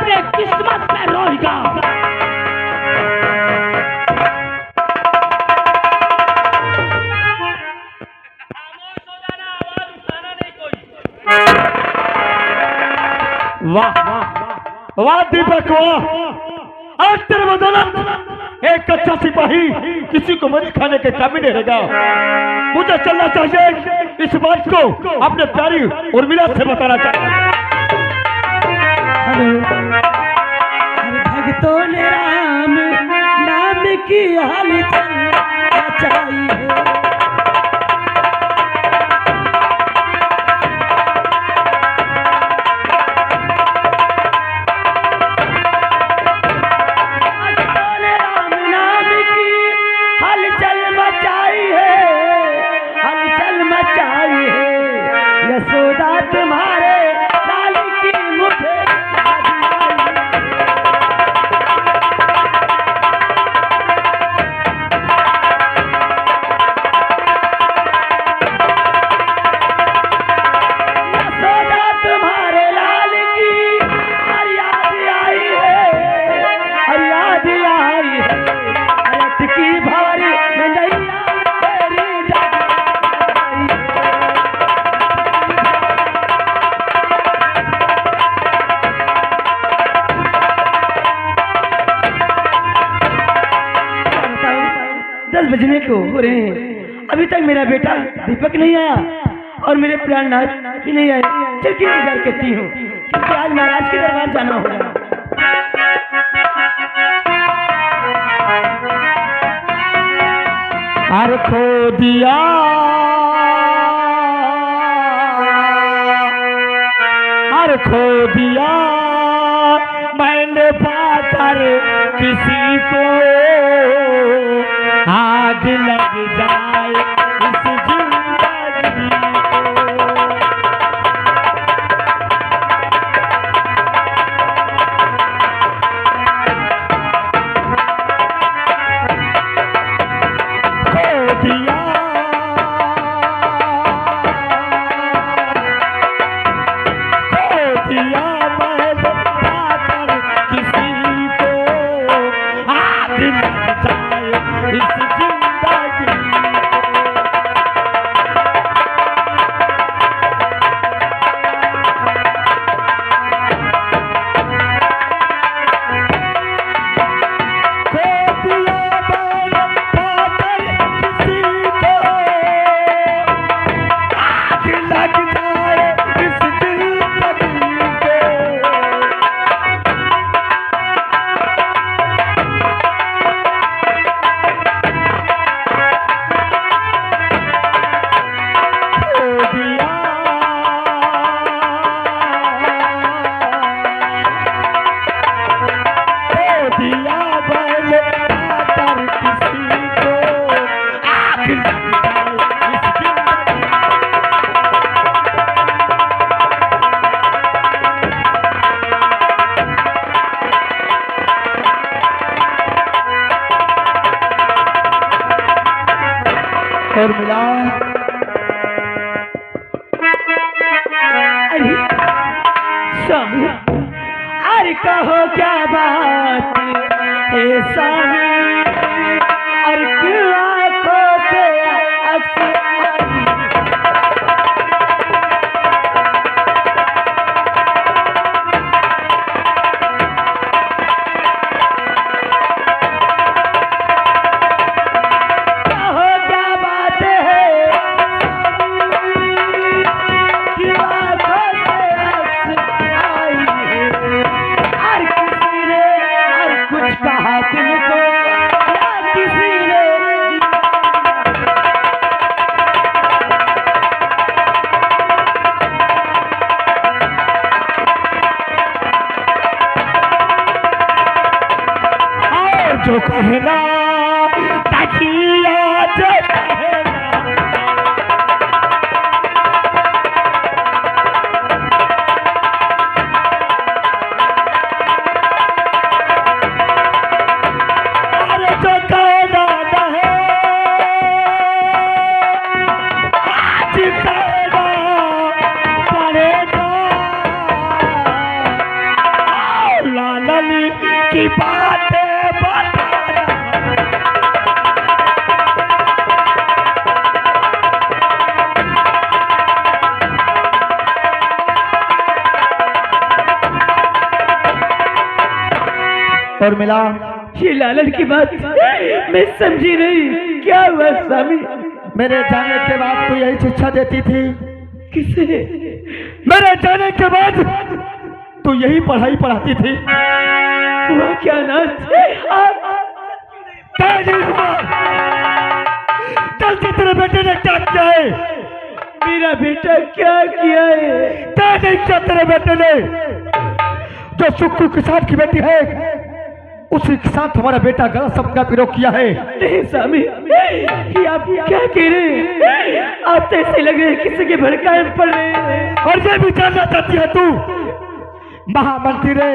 अपने किस्मत पे रोएगा। वाह वाह दीपक वाह, आज तेरे बदौलत एक कच्चा सिपाही किसी को मरी खाने के काबिल नहीं रहेगा। मुझे चलना चाहिए, इस बात को अपने प्यारी उर्मिला से बताना चाहिए। हर भक्तों ने राम नाम की हाल चाहिए। यशोदा तुम्हारे लाल की मुझे यशोदा तुम्हारे लाल की याद आई है, याद आई है। अटकी भंवरी में नैया बजने को हो रहे हैं, अभी तक मेरा बेटा दीपक नहीं आया और मेरे प्राणनाथ भी नहीं आए। चल की इंतजार करती हूँ क्योंकि आज महाराज के दरबार जाना होगा। अरे खो दिया अरे खो दिया मैंने पाकर किसी को, आग लग जाए इस जिंदगी को। खो दिया मैंने पाकर किसी को, आग लग जाए इस और मिला। अरे कहो क्या बात है स्वामी, और क्यों आंखों से अक्सर जो कहना तकिया जो कहना, अरे जो कहना है आज कहना पड़ेगा। की बातें बताना। और मिला ये लालन की बात मैं समझी नहीं, क्या हुआ स्वामी? मेरे जाने के बाद तू यही शिक्षा देती थी। किसे? मेरे जाने के बाद तू यही पढ़ाई पढ़ाती थी। हुआ क्या नाथ? चल तेरे बेटे ने क्या किया है? मेरा बेटा क्या किया है? क्या नहीं किया तेरे बेटे ने? जो सुक्कू किसान की बेटी है उसी के साथ हमारा बेटा गलत शब्द का प्रयोग किया है। नहीं स्वामी, ये आप क्या कह रहे हैं? आप तो ऐसे लग रहे हैं किसी के भड़काए पड़ रहे हैं। और ये भी जानना चाहती है तू? महामंत्री रे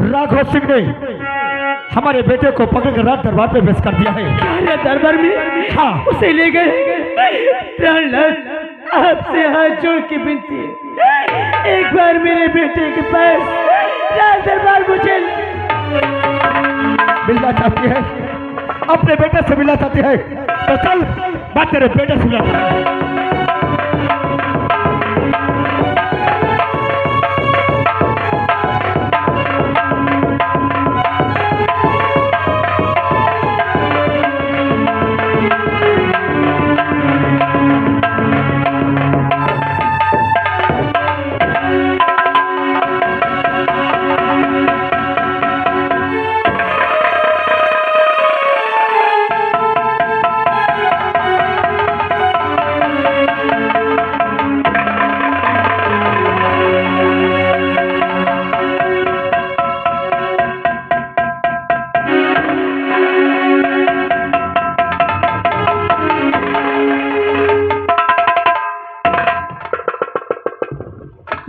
राघव सिंह ने हमारे बेटे को पकड़कर रात दरबार पे पेश कर दिया है। क्या दरबार में? हाँ, उसे ले गए। प्राणनाथ, आपसे हाथ जोड़ के विनती है, एक बार मेरे बेटे के पास रात दरबार मुझे मिलना चाहती है, अपने बेटे से मिलना चाहती है तो चल मैं तेरे बेटे से मिलना।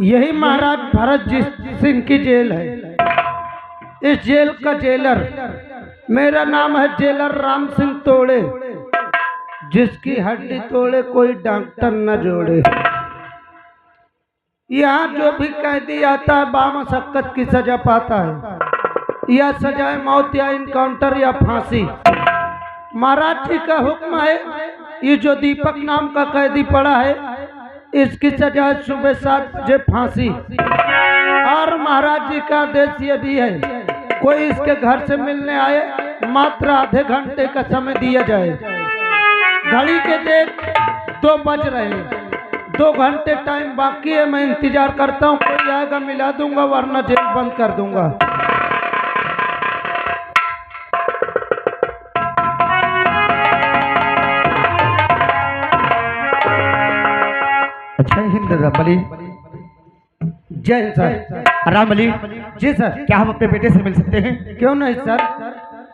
यही महाराज भरत सिंह की जेल है। इस जेल का जेलर, मेरा नाम है जेलर राम सिंह तोड़े, जिसकी हड्डी तोड़े कोई डॉक्टर न जोड़े। यहाँ जो भी कैदी आता है बामशक्कत की सजा पाता है, या सजाए मौत या इनकाउंटर या फांसी। महाराज जी का हुक्म है, ये जो दीपक नाम का कैदी पड़ा है इसकी सजा सुबह 7 बजे फांसी। और महाराज जी का आदेश ये भी है, कोई इसके घर से मिलने आए मात्र आधे घंटे का समय दिया जाए। घड़ी के देख 2 बज रहे हैं, 2 घंटे टाइम बाकी है। मैं इंतजार करता हूँ, कोई आएगा मिला दूंगा वरना जेल बंद कर दूंगा। जय हिंद रामबली। जय हिंद सर। रामबली जी सर। क्या हम अपने बेटे से मिल सकते हैं? क्यों नहीं सर,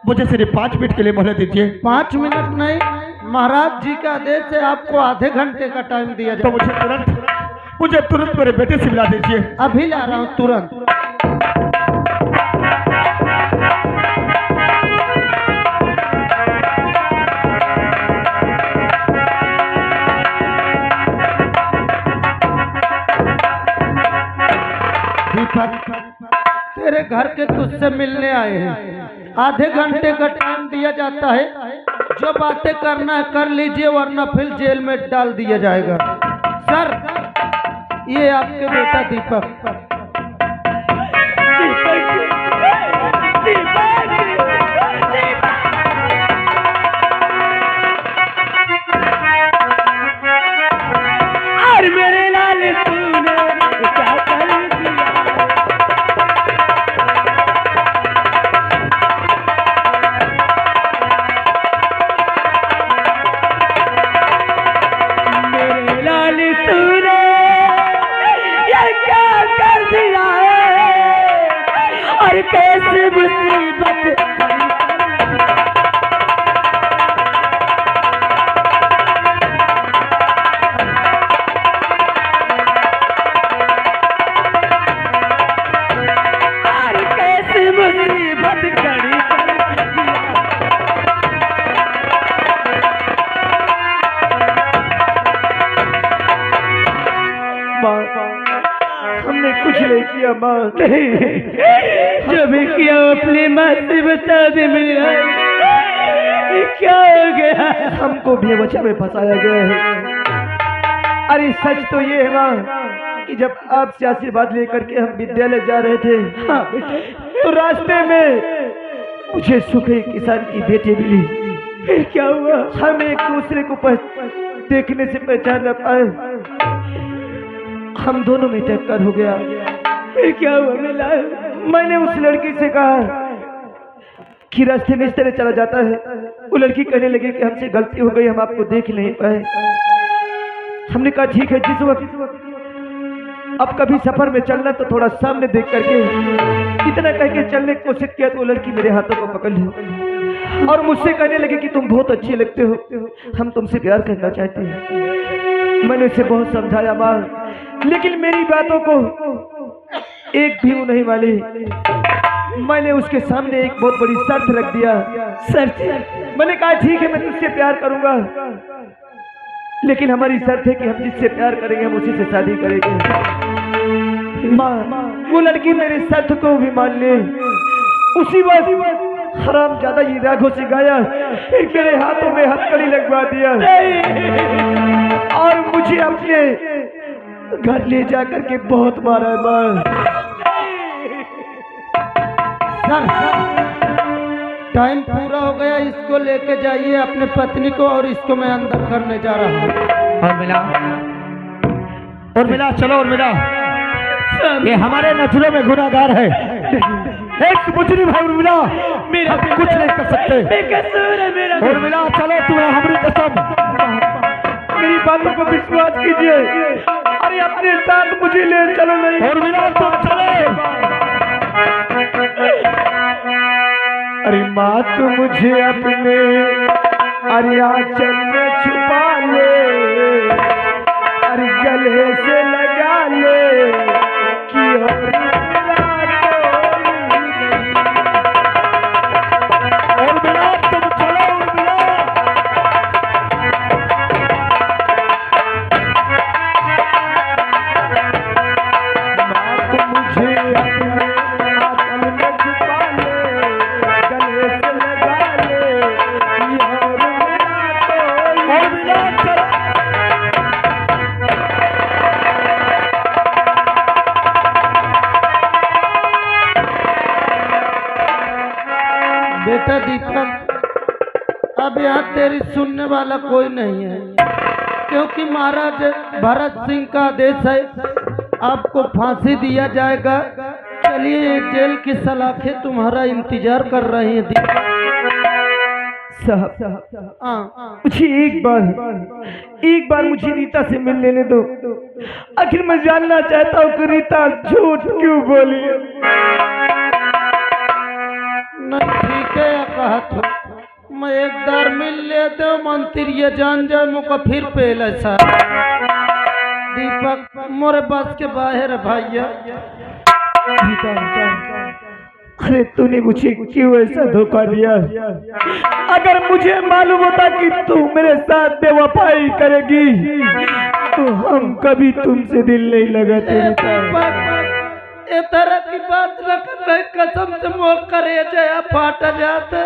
मुझे सिर्फ 5 मिनट के लिए मोहलत दीजिए। 5 मिनट नहीं, महाराज जी का आदेश है, आपको आधे घंटे का टाइम दिया तो जाए। मुझे तुरंत मेरे बेटे से मिला दीजिए। अभी ला रहा हूँ तुरंत। तेरे घर के तुझसे मिलने आए हैं, आधे घंटे का टाइम दिया जाता है। जो बातें करना है कर लीजिए वरना फिर जेल में डाल दिया जाएगा। सर, ये आपके बेटा दीपक। और मेरे लाल तूने क्या कर दिया? मेरे लाल तूने ये क्या कर दिया है? और कैसे मुसीबत मुसीबत कड़ी। हमने कुछ नहीं किया माँ। नहीं, जो भी किया अपनी माँ से बता दे मेरा। ये क्या हो गया? हमको भी बच्चा में फंसाया गया है। अरे सच तो ये है माँ कि जब आपसे आशीर्वाद लेकर के हम विद्यालय जा रहे थे, हाँ, तो रास्ते में मुझे सुखी किसान की बेटी मिली। फिर क्या हुआ? हम एक दूसरे को देखने से पहचान न पाए, हम दोनों में टक्कर हो गया। फिर क्या हुआ मिला? मैंने उस लड़की से कहा कि रास्ते में इस तरह चला जाता है। वो लड़की कहने लगी कि हमसे गलती हो गई, हम आपको देख नहीं पाए। हमने कहा ठीक है, जिस वक्त अब कभी सफर में चलना तो थोड़ा सामने देख करके, इतना कह के चलने की कोशिश किया तो वो लड़की मेरे हाथों को पकड़ ली और मुझसे कहने लगी कि तुम बहुत अच्छे लगते हो, हम तुमसे प्यार करना चाहते हैं। मैंने उसे बहुत समझाया माँ, लेकिन मेरी बातों को एक भी वो नहीं मानी। मैंने उसके सामने एक बहुत बड़ी शर्त रख दिया। शर्त? मैंने कहा ठीक है, मैं तुझसे प्यार करूंगा, लेकिन हमारी शर्त है कि हम जिससे प्यार करेंगे हम उसी से शादी करेंगे। माँ, वो लड़की मेरी शर्त को भी मान ले। उसी वक्त हराम ज्यादा ये राघो से गाया, फिर मेरे हाथों में हथकड़ी लगवा दिया और मुझे अपने घर ले जा करके बहुत मारा। माँ टाइम पूरा हो गया, इसको लेके जाइए अपने पत्नी को, और इसको मैं अंदर करने जा रहा हूँ। और मिला चलो, और मिला ये हमारे नजरों में गुनाहगार है। एक मुजरिम है उर्मिला, मेरा कुछ नहीं कर सकते। बेकसूर है मेरा। उर्मिला चलो, तुम्हें हमारी कसम। मेरी बातों को विश्वास कीजिए। अरे अपने साथ मुझे ले चलो। नहीं उर्मिला तुम चलो। अरे माँ तू मुझे अपने अरे आंचल में छुपा ले, अरे गले से लगा ले कि उर्मिला तुम चलो। उर्मिला माँ तू मुझे अपने आंचल में छुपा ले, गले से लगा ले कि उर्मिला चलो। बेटा दीपक, अब यहाँ तेरी सुनने वाला कोई नहीं है, क्योंकि महाराज भरत सिंह का आदेश है, आपको फांसी दिया जाएगा। चलिए, जेल की सलाखें तुम्हारा इंतजार कर रही हैं दीपक। साहब हाँ, मुझे एक बार मुझे रीता से मिल लेने दो। आखिर मैं जानना चाहता हूँ कि रीता झूठ क्यों बोली। नहीं ठीक है या कहत हो, मैं एक बार मिल लेते हो मंत्री ये जान जाए मुझको फिर पहले सा। दीपक मोरे बस के बाहर है भैया। अरे तूने मुझे क्यों ऐसा धोखा दिया? अगर मुझे मालूम होता कि तू मेरे साथ बेवफाई करेगी तो हम कभी तुमसे दिल नहीं लगाते। ए तरह की बात न करना, कसम से मोर करे जया फाट जाते।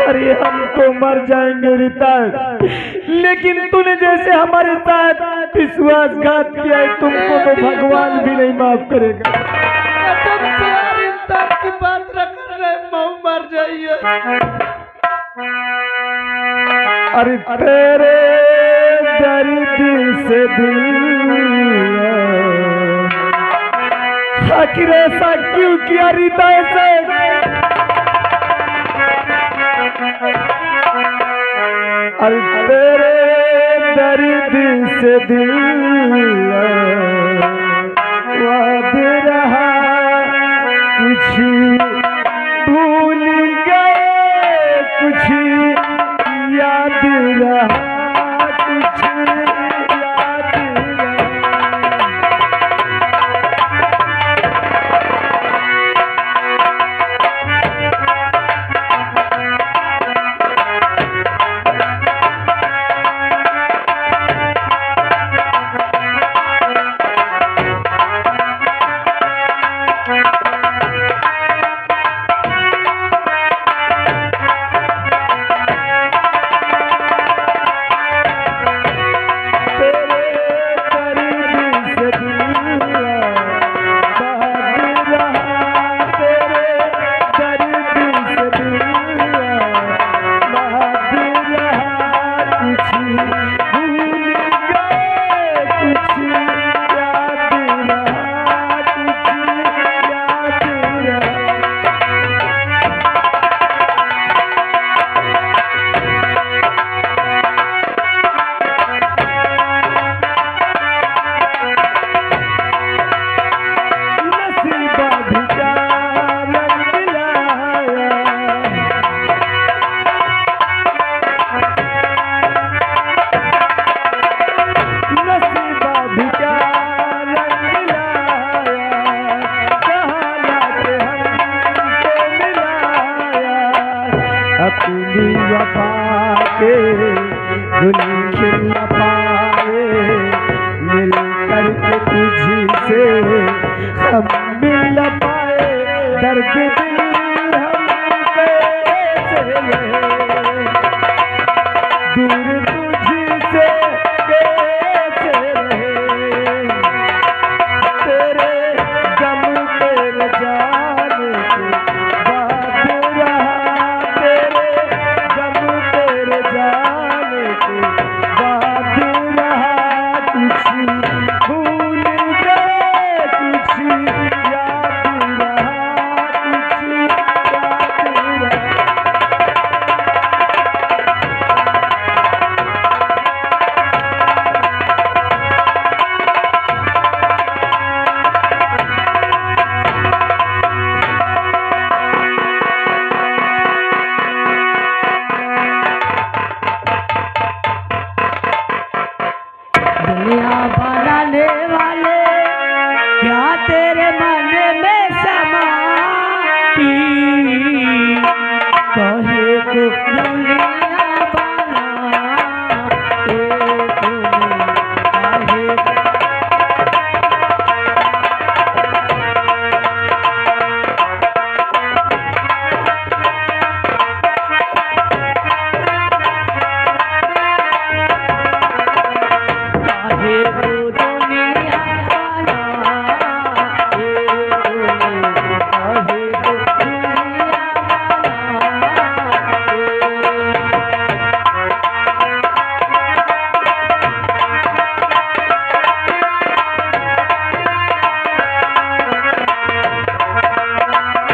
अरे हम तो मर जाएंगे रीता, लेकिन तूने जैसे हमारे साथ विश्वासघात किया है तुमको तो भगवान भी नहीं माफ करेगा। कसम से यार इंसान की बात न कर रहे, मऊ मर जाइए। अरे तेरे दर्द से दिल आखिर ऐसा क्यों किया रीता? ऐसे अरे तेरे दर्द से दिल याद रहा, कुछ भूल गए, कुछ याद रहा, कुछ याद रहा। न पाए दर्द दिल हम कैसे रहे, दूर तुझसे कैसे रहे, तेरे गम तेरे जाने के बाद रहा, तेरे गम तेरे जाने के बाद रहा, कुछ भूल गए कुछ याद रहा, कुछ याद रहा। दुनिया बनाने वाले क्या तेरे मन में समाती, कहे तो दुनिया बनाते तुम्हें, कहे काहे वो दुनिया बनाते तुम्हें, काहे वो दुनिया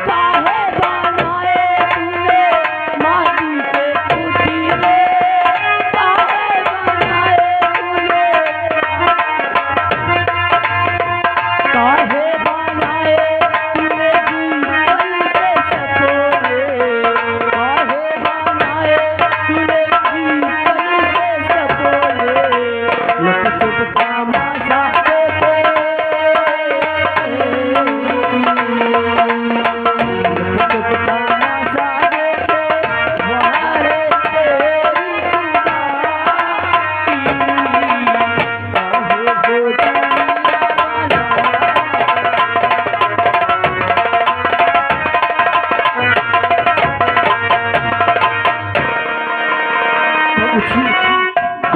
काहे बनाए तूने माटी के पुतले, काहे बनाए तूने, काहे बनाए तूने जीवन के सपने, काहे बनाए तूने जीवन के सपने, लुक चुप तमाशा देखे, लुक चुप तमाशा देखे, वारे तेरी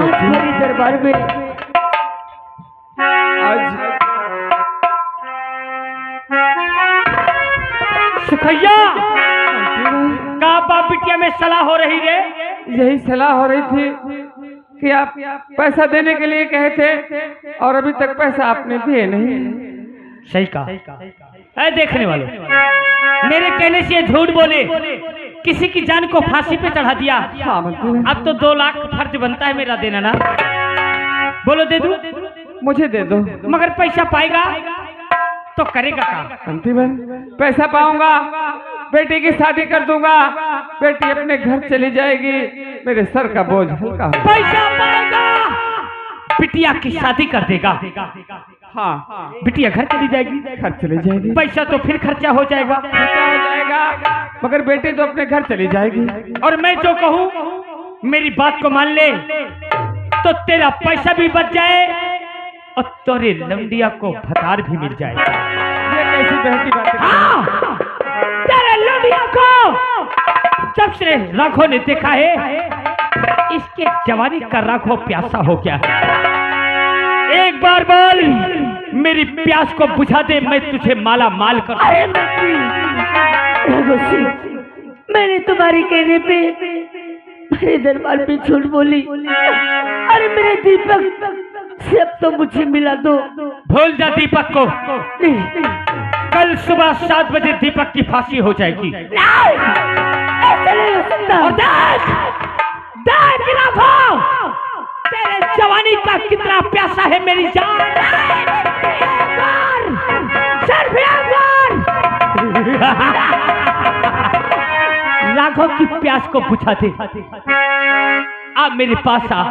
आज मेरे दरबार में आज सुखैया का बाप बिटिया में सलाह हो रही रे? यही सलाह हो रही थी कि आप पैसा देने के लिए कहे थे और अभी तक पैसा आपने दिए नहीं। सही कहा। ऐ देखने वाले, मेरे कहने से ये झूठ बोले, किसी की जान को फांसी पे चढ़ा दिया। हाँ मंत्री, अब तो 2 लाख फर्ज बनता है मेरा देना ना। बोलो दे दूं? मुझे दे दो। मगर पैसा पाएगा तो करेगा काम। मंत्री बहन, पैसा पाऊंगा, बेटी की शादी कर दूंगा, बेटी अपने घर चली जाएगी, मेरे सर का बोझ हल्का हो। पैसा पाएगा, बिटिया की शादी कर देगा। हाँ, बिटिया घर चली जाएगी, घर चली जाएगी, पैसा तो फिर खर्चा हो जाएगा। खर्चा हो जाएगा, मगर बेटी तो अपने घर चली जाएगी। और मैं जो कहूँ मेरी बात को मान ले, तो तेरा पैसा भी बच जाए और तेरे लंडिया को भतार भी मिल जाए। ये कैसी बहन की बात है? हाँ, तेरे लंडिया को जब से राघव ने देखा है, इसके जवानी का राघव प्यासा हो गया है। एक बार बोल, मेरी प्यास को बुझा दे, मैं तुझे माला माल कर। अरे मैंने तुम्हारी कहने पे मेरे दरबार पे झूठ बोली। अरे मेरे दीपक से अब तो मुझे मिला दो। भूल जा दीपक को, कल सुबह 7 बजे दीपक की फांसी हो जाएगी। ऐसा नहीं हो सकता। और देख राघव, तेरे जवानी का कितना प्यासा है मेरी जान। राघव की प्यास को बुझा दे, आप मेरे पास आ।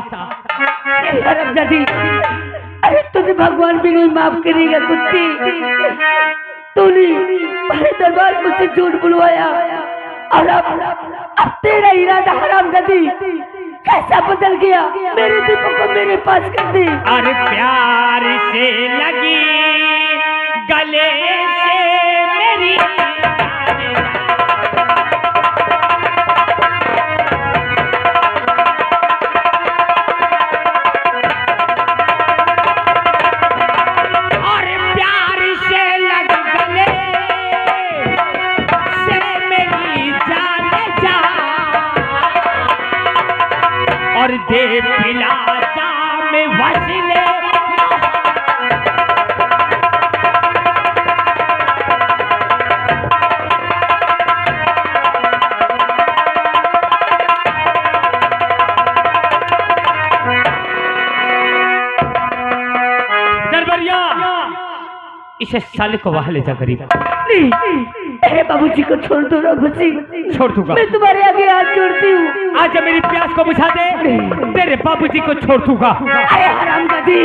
दादी, अरे तुझे भगवान भी नहीं माफ करेगा कुत्ती। तूने मेरे दरबार मुझसे झूठ बुलवाया और अब तेरा इरादा हराम दादी कैसा बदल गया, मेरे दीपक को मेरे पास कर दी। अरे प्यार से लगी गले से मेरी और दे पिला में वसले दरबारिया इसे साले को वहां ले जा गरीब। अरे बाबूजी को छोड़ दो रघु सिंह। छोड़ दूंगा। मैं तुम्हारे आगे हाथ जोड़ती हूँ। आज मेरी प्यास को बुझा दे, तेरे बाबूजी को छोड़ दूंगा। अरे हरामजादी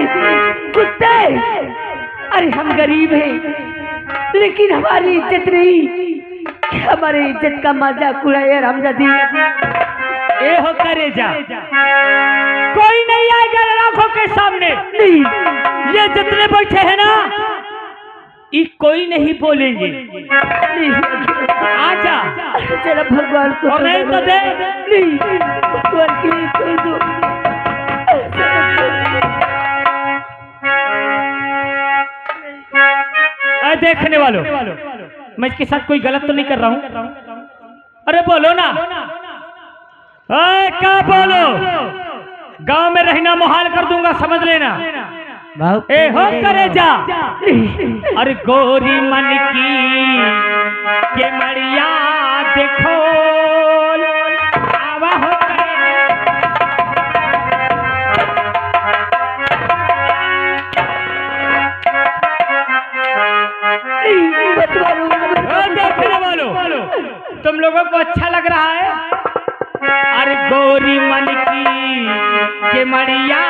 कुत्ते, अरे हम गरीब हैं लेकिन हमारी इज्जत नहीं, हमारे इज्जत का मजाक उड़ाए हरामजादी। ए हो करे जा, कोई नहीं आएगा आंखों के सामने। नहीं, ये जितने बैठे हैं ना, ये कोई नहीं बोलेंगे। आजा चलो भगवान को और नहीं तो दे। नहीं, भगवान के लिए छोड़ दो। देखने वालों, मैं इसके साथ कोई गलत तो नहीं कर रहा हूँ? अरे बोलो ना, क्या बोलो? गांव में रहना मुहाल कर दूंगा, समझ लेना। ए हो करे जा। अरे गोरी मन की के मड़िया देखो, आवा हो देखने वालों, तुम लोगों को अच्छा लग रहा है? अरे गोरी मन की के मड़िया